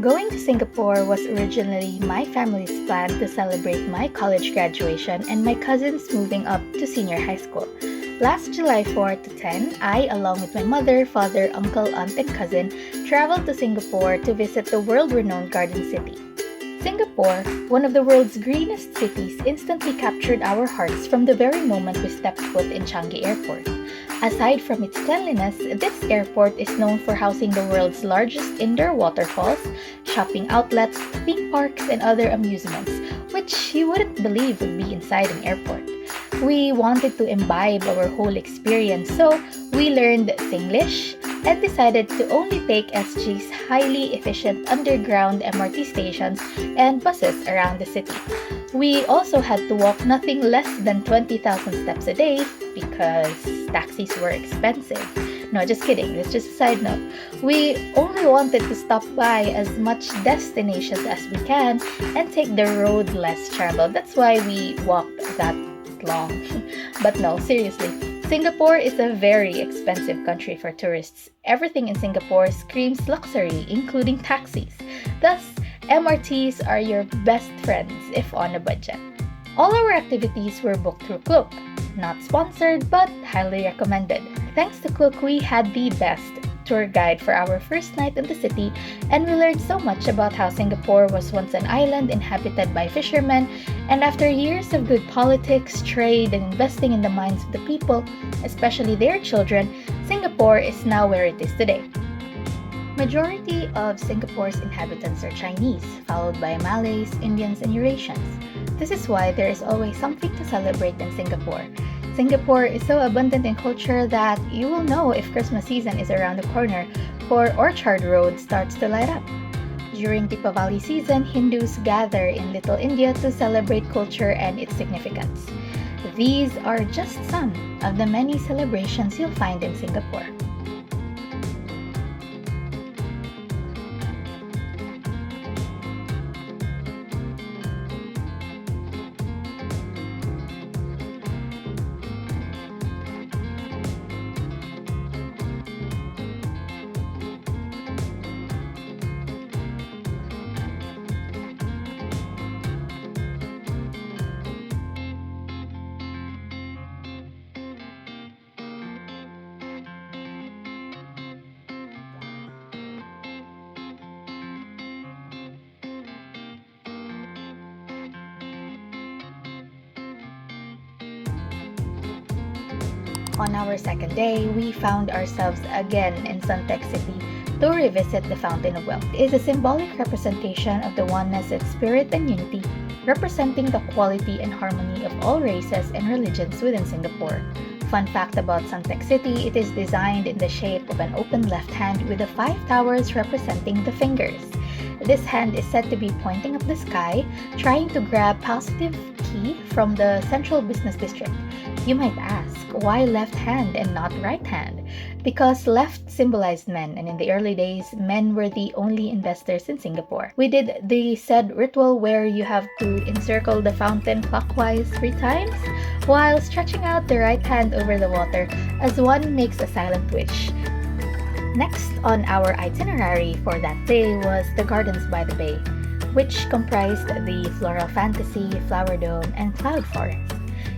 Going to Singapore was originally my family's plan to celebrate my college graduation and my cousins moving up to senior high school. Last July 4 to 10, I, along with my mother, father, uncle, aunt, and cousin, traveled to Singapore to visit the world-renowned Garden City. Singapore, one of the world's greenest cities, instantly captured our hearts from the very moment we stepped foot in Changi Airport. Aside from its cleanliness, this airport is known for housing the world's largest indoor waterfalls, shopping outlets, theme parks, and other amusements, which you wouldn't believe would be inside an airport. We wanted to imbibe our whole experience, so we learned Singlish and decided to only take SG's highly efficient underground MRT stations and buses around the city. We also had to walk nothing less than 20,000 steps a day because taxis were expensive. No, just kidding. That's just a side note. We only wanted to stop by as much destinations as we can and take the road less traveled. That's why we walked that long. But no, seriously. Singapore is a very expensive country for tourists. Everything in Singapore screams luxury, including taxis. Thus, MRTs are your best friends if on a budget. All our activities were booked through Klook. Not sponsored, but highly recommended. Thanks to Klook, we had the best tour guide for our first night in the city, and we learned so much about how Singapore was once an island inhabited by fishermen, and after years of good politics, trade, and investing in the minds of the people, especially their children, Singapore is now where it is today. Majority of Singapore's inhabitants are Chinese, followed by Malays, Indians, and Eurasians. This is why there is always something to celebrate in Singapore. Singapore is so abundant in culture that you will know if Christmas season is around the corner, for Orchard Road starts to light up. During Deepavali season, Hindus gather in Little India to celebrate culture and its significance. These are just some of the many celebrations you'll find in Singapore. On our second day, we found ourselves again in Suntec City to revisit the Fountain of Wealth. It is a symbolic representation of the oneness of spirit and unity, representing the quality and harmony of all races and religions within Singapore. Fun fact about Suntec City, it is designed in the shape of an open left hand with the 5 towers representing the fingers. This hand is said to be pointing up the sky, trying to grab positive ki from the central business district. You might ask, why left hand and not right hand? Because left symbolized men, and in the early days, men were the only investors in Singapore. We did the said ritual where you have to encircle the fountain clockwise 3 times, while stretching out the right hand over the water as one makes a silent wish. Next on our itinerary for that day was the Gardens by the Bay, which comprised the Floral Fantasy, Flower Dome, and Cloud Forest.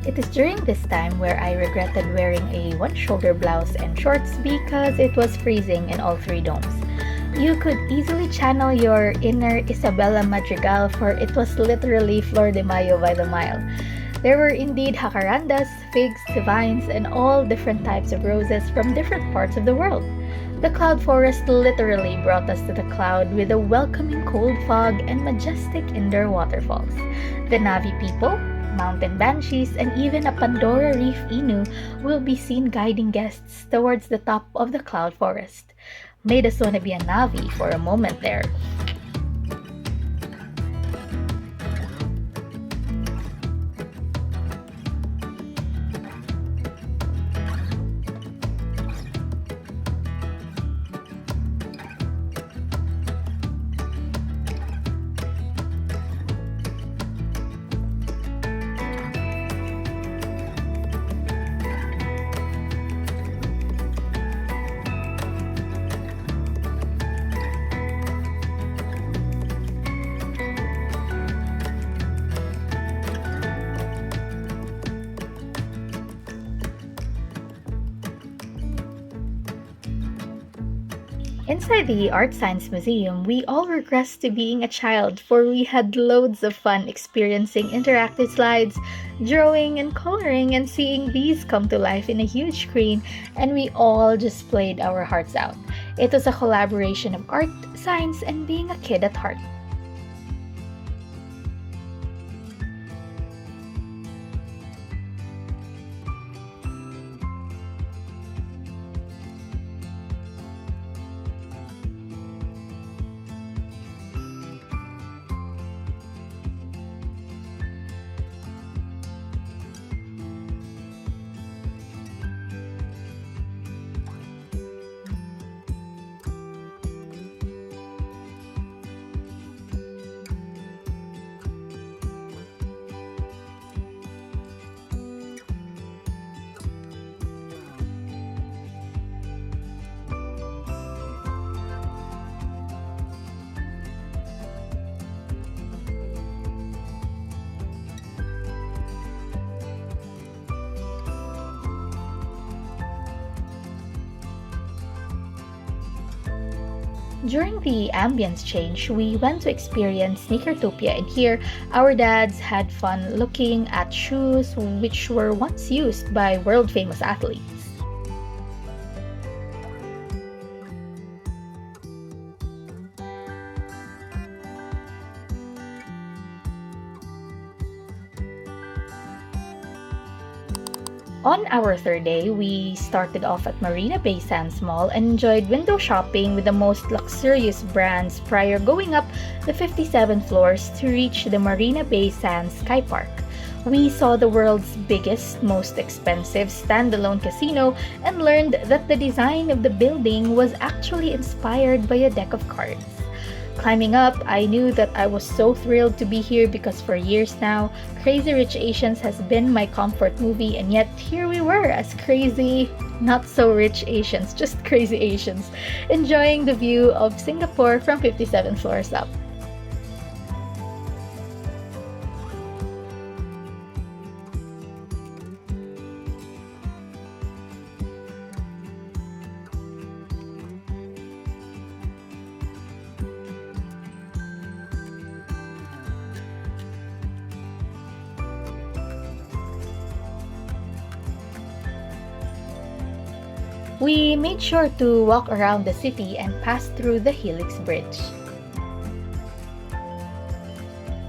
It is during this time where I regretted wearing a one-shoulder blouse and shorts because it was freezing in all 3 domes. You could easily channel your inner Isabella Madrigal, for it was literally Flor de Mayo by the mile. There were indeed jacarandas, figs, vines, and all different types of roses from different parts of the world. The cloud forest literally brought us to the cloud with a welcoming cold fog and majestic indoor waterfalls. The Navi people, mountain banshees, and even a Pandora Reef inu will be seen guiding guests towards the top of the cloud forest. Made us want to be a Navi for a moment there. Inside the Art Science Museum, we all regress to being a child, for we had loads of fun experiencing interactive slides, drawing and coloring, and seeing these come to life in a huge screen, and we all just played our hearts out. It was a collaboration of art, science, and being a kid at heart. During the ambience change, we went to experience Sneakertopia, and here our dads had fun looking at shoes which were once used by world famous athletes. On our third day, we started off at Marina Bay Sands Mall and enjoyed window shopping with the most luxurious brands prior going up the 57 floors to reach the Marina Bay Sands Sky Park. We saw the world's biggest, most expensive standalone casino and learned that the design of the building was actually inspired by a deck of cards. Climbing up, I knew that I was so thrilled to be here because for years now, Crazy Rich Asians has been my comfort movie, and yet here we were as crazy, not so rich Asians, just crazy Asians, enjoying the view of Singapore from 57 floors up. We made sure to walk around the city and pass through the Helix Bridge.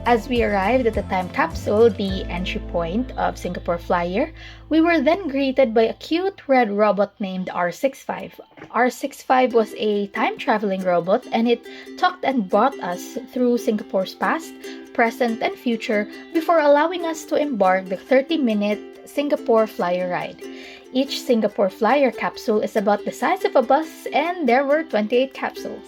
As we arrived at the time capsule, the entry point of Singapore Flyer, we were then greeted by a cute red robot named R65. R65 was a time-traveling robot, and it talked and brought us through Singapore's past, present, and future before allowing us to embark the 30-minute Singapore Flyer ride. Each Singapore Flyer capsule is about the size of a bus, and there were 28 capsules.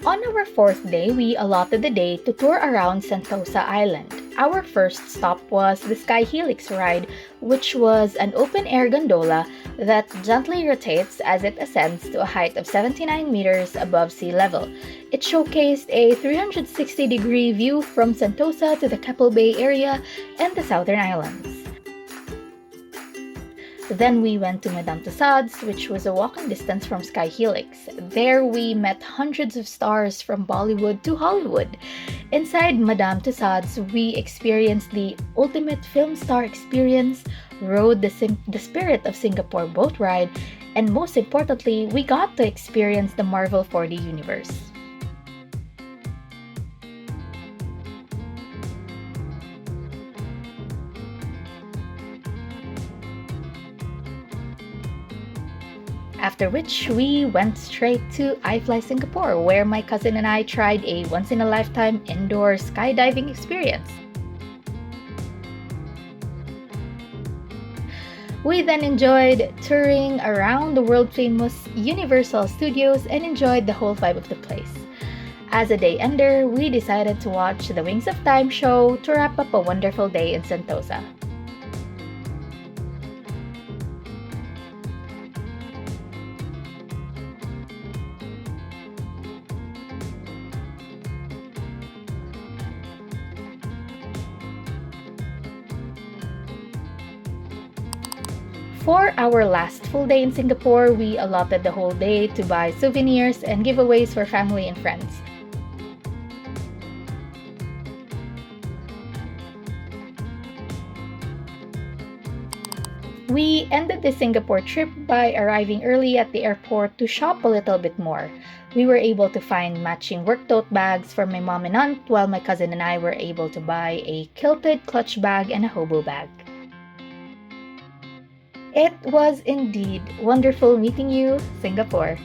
On our fourth day, we allotted the day to tour around Sentosa Island. Our first stop was the Sky Helix ride, which was an open-air gondola that gently rotates as it ascends to a height of 79 meters above sea level. It showcased a 360-degree view from Sentosa to the Keppel Bay area and the Southern Islands. Then we went to Madame Tussauds, which was a walking distance from Sky Helix. There we met hundreds of stars from Bollywood to Hollywood. Inside Madame Tussauds, we experienced the ultimate film star experience, rode the Spirit of Singapore boat ride, and most importantly, we got to experience the Marvel 4D universe. After which, we went straight to iFly Singapore, where my cousin and I tried a once-in-a-lifetime indoor skydiving experience. We then enjoyed touring around the world-famous Universal Studios and enjoyed the whole vibe of the place. As a day ender, we decided to watch the Wings of Time show to wrap up a wonderful day in Sentosa. For our last full day in Singapore, we allotted the whole day to buy souvenirs and giveaways for family and friends. We ended the Singapore trip by arriving early at the airport to shop a little bit more. We were able to find matching work tote bags for my mom and aunt, while my cousin and I were able to buy a kilted clutch bag and a hobo bag. It was indeed wonderful meeting you, Singapore.